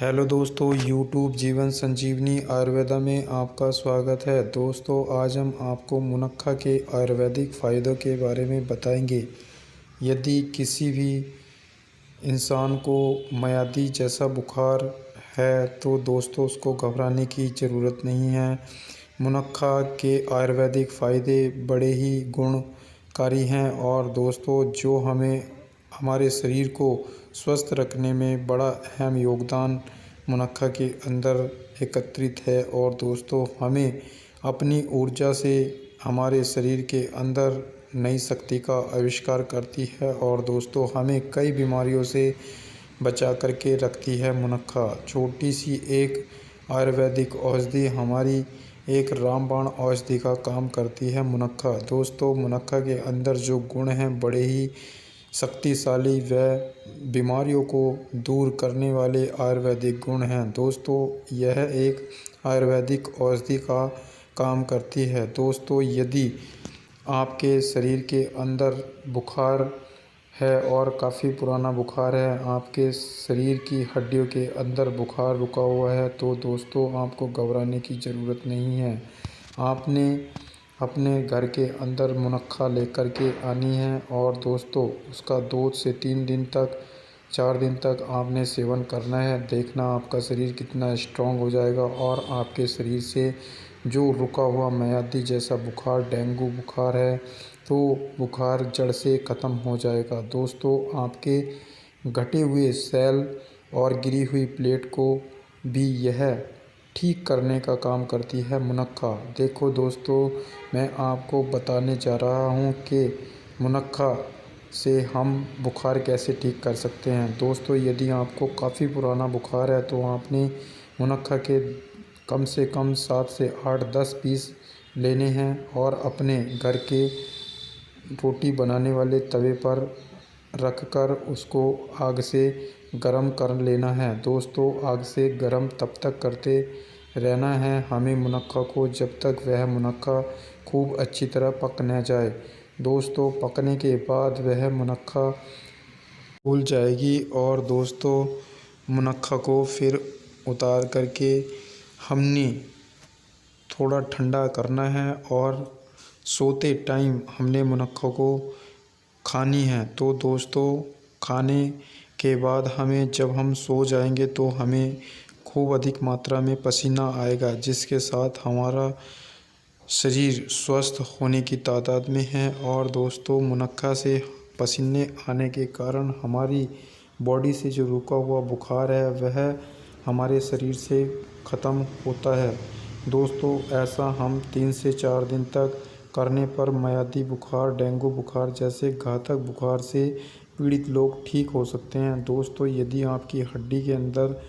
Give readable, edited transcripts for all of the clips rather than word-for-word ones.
Hello दोस्तों, YouTube जीवन संजीवनी आयुर्वेदा में आपका स्वागत है। दोस्तों, आज हम आपको मुनक्का के आयुर्वेदिक फ़ायदों के बारे में बताएंगे। यदि किसी भी इंसान को मियादी जैसा बुखार है तो दोस्तों उसको घबराने की ज़रूरत नहीं है। मुनक्का के आयुर्वेदिक फ़ायदे बड़े ही गुणकारी हैं और दोस्तों जो हमारे शरीर को स्वस्थ रखने में बड़ा अहम योगदान मुनक्का के अंदर एकत्रित है। और दोस्तों हमें अपनी ऊर्जा से हमारे शरीर के अंदर नई शक्ति का आविष्कार करती है और दोस्तों हमें कई बीमारियों से बचा करके रखती है। मुनक्का छोटी सी एक आयुर्वेदिक औषधि हमारी एक रामबाण औषधि का काम करती है। मुनक्का दोस्तों, मुनक्का के अंदर जो गुण हैं बड़े ही शक्तिशाली व बीमारियों को दूर करने वाले आयुर्वेदिक गुण हैं। दोस्तों यह एक आयुर्वेदिक औषधि का काम करती है। दोस्तों यदि आपके शरीर के अंदर बुखार है और काफ़ी पुराना बुखार है, आपके शरीर की हड्डियों के अंदर बुखार रुका हुआ है, तो दोस्तों आपको घबराने की ज़रूरत नहीं है। आपने अपने घर के अंदर मुनक्का लेकर के आनी है और दोस्तों उसका 2 से 3 दिन तक 4 दिन तक आपने सेवन करना है। देखना आपका शरीर कितना स्ट्रांग हो जाएगा और आपके शरीर से जो रुका हुआ मियादी जैसा बुखार, डेंगू बुखार है, तो बुखार जड़ से ख़त्म हो जाएगा। दोस्तों आपके घटे हुए सेल और गिरी हुई प्लेट को भी यह ठीक करने का काम करती है मुनक्का। देखो दोस्तों, मैं आपको बताने जा रहा हूँ कि मुनक्का से हम बुखार कैसे ठीक कर सकते हैं। दोस्तों यदि आपको काफ़ी पुराना बुखार है तो आपने मुनक्का के कम से कम 7 से 8-10 पीस लेने हैं और अपने घर के रोटी बनाने वाले तवे पर रखकर उसको आग से गर्म कर लेना है। दोस्तों आग से गर्म तब तक करते रहना है हमें मुनक्का को जब तक वह मुनक्का खूब अच्छी तरह पक न जाए। दोस्तों पकने के बाद वह मुनक्का फूल जाएगी और दोस्तों मुनक्का को फिर उतार करके हमने थोड़ा ठंडा करना है और सोते टाइम हमने मुनक्का को खानी है। तो दोस्तों खाने के बाद हमें जब हम सो जाएंगे तो हमें खूब अधिक मात्रा में पसीना आएगा, जिसके साथ हमारा शरीर स्वस्थ होने की तादाद में है। और दोस्तों मुनक्का से पसीने आने के कारण हमारी बॉडी से जो रुका हुआ बुखार है वह हमारे शरीर से ख़त्म होता है। दोस्तों ऐसा हम 3 से 4 दिन तक करने पर मियादी बुखार, डेंगू बुखार जैसे घातक बुखार से पीड़ित लोग ठीक हो सकते हैं। दोस्तों यदि आपकी हड्डी के अंदर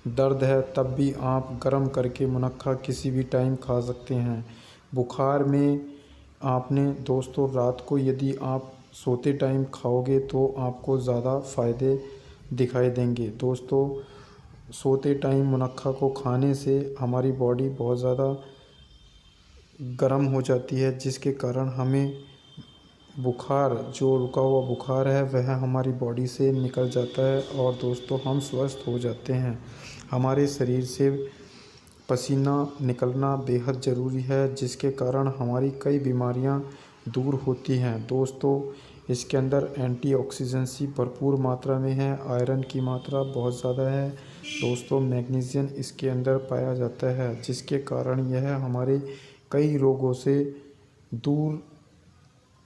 दर्द है तब भी आप गर्म करके मुनक्का किसी भी टाइम खा सकते हैं। बुखार में आपने दोस्तों रात को यदि आप सोते टाइम खाओगे तो आपको ज़्यादा फ़ायदे दिखाई देंगे। दोस्तों सोते टाइम मुनक्का को खाने से हमारी बॉडी बहुत ज़्यादा गर्म हो जाती है, जिसके कारण हमें बुखार जो रुका हुआ बुखार है वह हमारी बॉडी से निकल जाता है और दोस्तों हम स्वस्थ हो जाते हैं। हमारे शरीर से पसीना निकलना बेहद ज़रूरी है, जिसके कारण हमारी कई बीमारियां दूर होती हैं। दोस्तों इसके अंदर एंटीऑक्सीडेंट्स भरपूर मात्रा में है, आयरन की मात्रा बहुत ज़्यादा है। दोस्तों मैग्नीशियम इसके अंदर पाया जाता है, जिसके कारण यह हमारे कई रोगों से दूर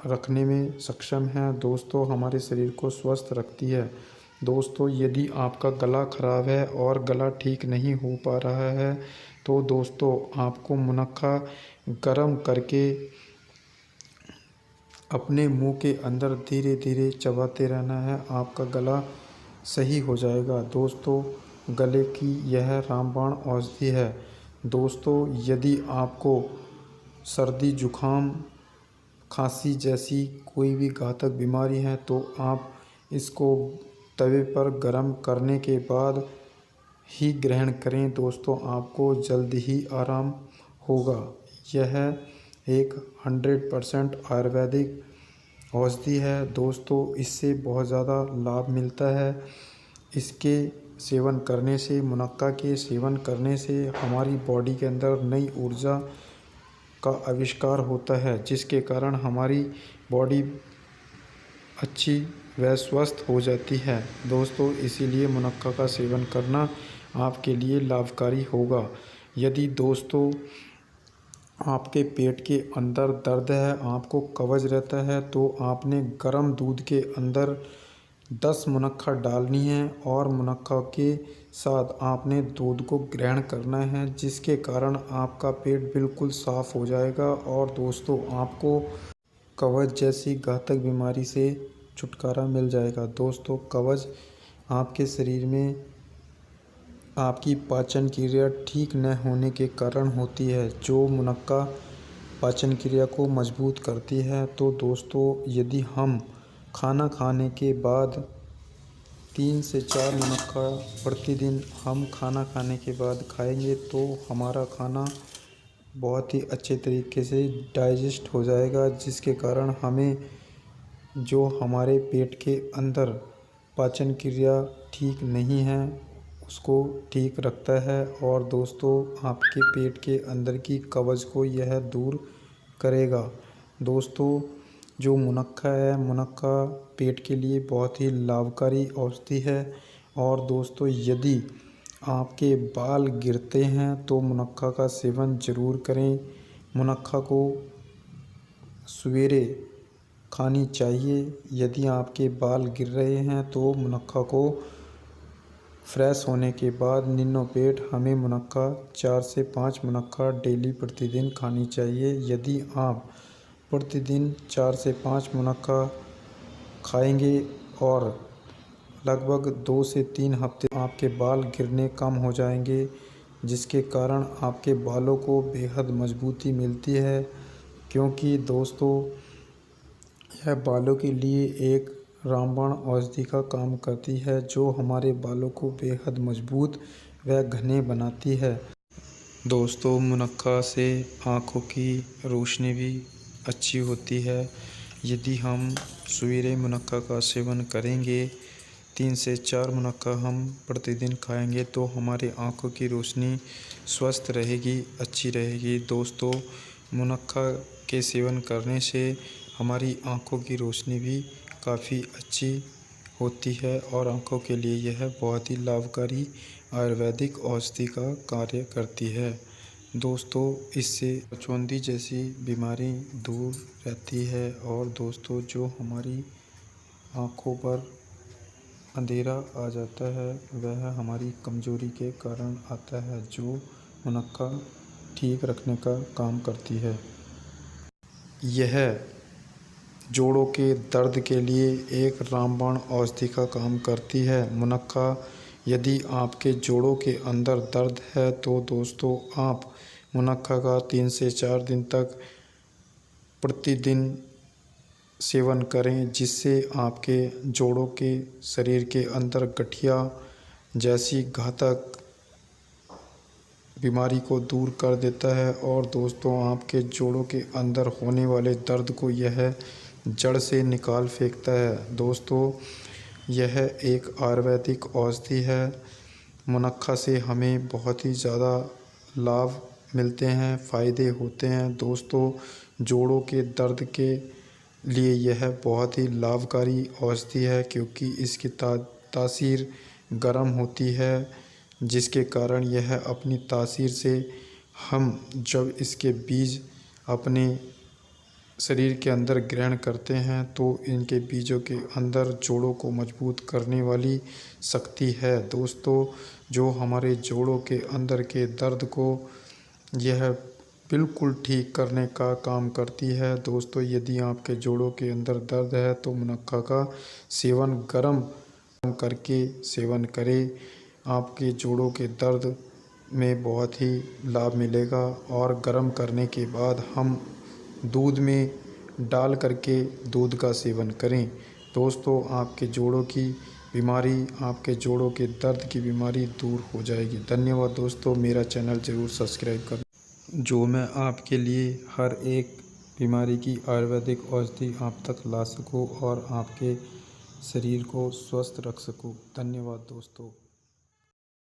रखने में सक्षम है। दोस्तों हमारे शरीर को स्वस्थ रखती है। दोस्तों यदि आपका गला ख़राब है और गला ठीक नहीं हो पा रहा है तो दोस्तों आपको मुनक्का गर्म करके अपने मुंह के अंदर धीरे धीरे चबाते रहना है, आपका गला सही हो जाएगा। दोस्तों गले की यह रामबाण औषधि है। दोस्तों यदि आपको सर्दी जुखाम खांसी जैसी कोई भी घातक बीमारी है तो आप इसको तवे पर गरम करने के बाद ही ग्रहण करें। दोस्तों आपको जल्द ही आराम होगा। यह एक 100% आयुर्वेदिक औषधि है। दोस्तों इससे बहुत ज़्यादा लाभ मिलता है। इसके सेवन करने से, मुनक्का के सेवन करने से हमारी बॉडी के अंदर नई ऊर्जा का आविष्कार होता है, जिसके कारण हमारी बॉडी अच्छी व स्वस्थ हो जाती है। दोस्तों, इसीलिए मुनक्का का सेवन करना आपके लिए लाभकारी होगा। यदि दोस्तों आपके पेट के अंदर दर्द है, आपको कब्ज रहता है, तो आपने गर्म दूध के अंदर 10 मुनक्का डालनी है और मुनक्का के साथ आपने दूध को ग्रहण करना है, जिसके कारण आपका पेट बिल्कुल साफ़ हो जाएगा और दोस्तों आपको कब्ज जैसी घातक बीमारी से छुटकारा मिल जाएगा। दोस्तों, कब्ज आपके शरीर में आपकी पाचन क्रिया ठीक न होने के कारण होती है, जो मुनक्का पाचन क्रिया को मजबूत करती है। तो दोस्तों, यदि हम खाना खाने के बाद 3 से 4 मुनक्का प्रतिदिन हम खाना खाने के बाद खाएंगे, तो हमारा खाना बहुत ही अच्छे तरीके से डाइजेस्ट हो जाएगा, जिसके कारण हमें जो हमारे पेट के अंदर पाचन क्रिया ठीक नहीं है उसको ठीक रखता है और दोस्तों आपके पेट के अंदर की कब्ज को यह दूर करेगा। दोस्तों, जो मुनक्का है, मुनक्का पेट के लिए बहुत ही लाभकारी औषधि है। और दोस्तों, यदि आपके बाल गिरते हैं तो मुनक्का का सेवन ज़रूर करें। मुनक्का को सवेरे खानी चाहिए। यदि आपके बाल गिर रहे हैं तो मुनक्का को फ्रेश होने के बाद निन्नों पेट हमें मुनक्का 4 से 5 मुनक्का डेली प्रतिदिन खानी चाहिए। यदि आप प्रतिदिन 4 से 5 मुनक्का खाएंगे और लगभग 2 से 3 हफ्ते आपके बाल गिरने कम हो जाएंगे, जिसके कारण आपके बालों को बेहद मजबूती मिलती है। क्योंकि दोस्तों यह बालों के लिए एक रामबाण औषधि का काम करती है, जो हमारे बालों को बेहद मजबूत व घने बनाती है। दोस्तों, मुनक्का से आँखों की रोशनी भी अच्छी होती है। यदि हम सवेरे मुनक्का का सेवन करेंगे, 3 से 4 मुनक्का हम प्रतिदिन खाएंगे, तो हमारी आँखों की रोशनी स्वस्थ रहेगी, अच्छी रहेगी। दोस्तों, मुनक्का के सेवन करने से हमारी आँखों की रोशनी भी काफ़ी अच्छी होती है और आँखों के लिए यह बहुत ही लाभकारी आयुर्वेदिक औषधि का कार्य करती है। दोस्तों, इससे चौंधी जैसी बीमारी दूर रहती है और दोस्तों जो हमारी आँखों पर अंधेरा आ जाता है वह हमारी कमज़ोरी के कारण आता है, जो मुनक्का ठीक रखने का काम करती है। यह जोड़ों के दर्द के लिए एक रामबाण औषधि का काम करती है। मुनक्का, यदि आपके जोड़ों के अंदर दर्द है तो दोस्तों आप मुनक्का का 3 से 4 दिन तक प्रतिदिन सेवन करें, जिससे आपके जोड़ों के शरीर के अंदर गठिया जैसी घातक बीमारी को दूर कर देता है और दोस्तों आपके जोड़ों के अंदर होने वाले दर्द को यह जड़ से निकाल फेंकता है। दोस्तों, यह एक आयुर्वेदिक औषधि है। मुनक्का से हमें बहुत ही ज़्यादा लाभ मिलते हैं, फ़ायदे होते हैं। दोस्तों, जोड़ों के दर्द के लिए यह बहुत ही लाभकारी औषधि है, क्योंकि इसकी तासीर गर्म होती है, जिसके कारण यह अपनी तासीर से हम जब इसके बीज अपने शरीर के अंदर ग्रहण करते हैं तो इनके बीजों के अंदर जोड़ों को मजबूत करने वाली शक्ति है। दोस्तों, जो हमारे जोड़ों के अंदर के दर्द को यह बिल्कुल ठीक करने का काम करती है। दोस्तों, यदि आपके जोड़ों के अंदर दर्द है तो मुनक्का का सेवन गर्म करके सेवन करें। आपके जोड़ों के दर्द में बहुत ही लाभ मिलेगा। और गर्म करने के बाद हम दूध में डाल करके दूध का सेवन करें। दोस्तों, आपके जोड़ों की बीमारी, आपके जोड़ों के दर्द की बीमारी दूर हो जाएगी। धन्यवाद दोस्तों, मेरा चैनल ज़रूर सब्सक्राइब करें, जो मैं आपके लिए हर एक बीमारी की आयुर्वेदिक औषधि आप तक ला सकूं और आपके शरीर को स्वस्थ रख सकूं। धन्यवाद दोस्तों।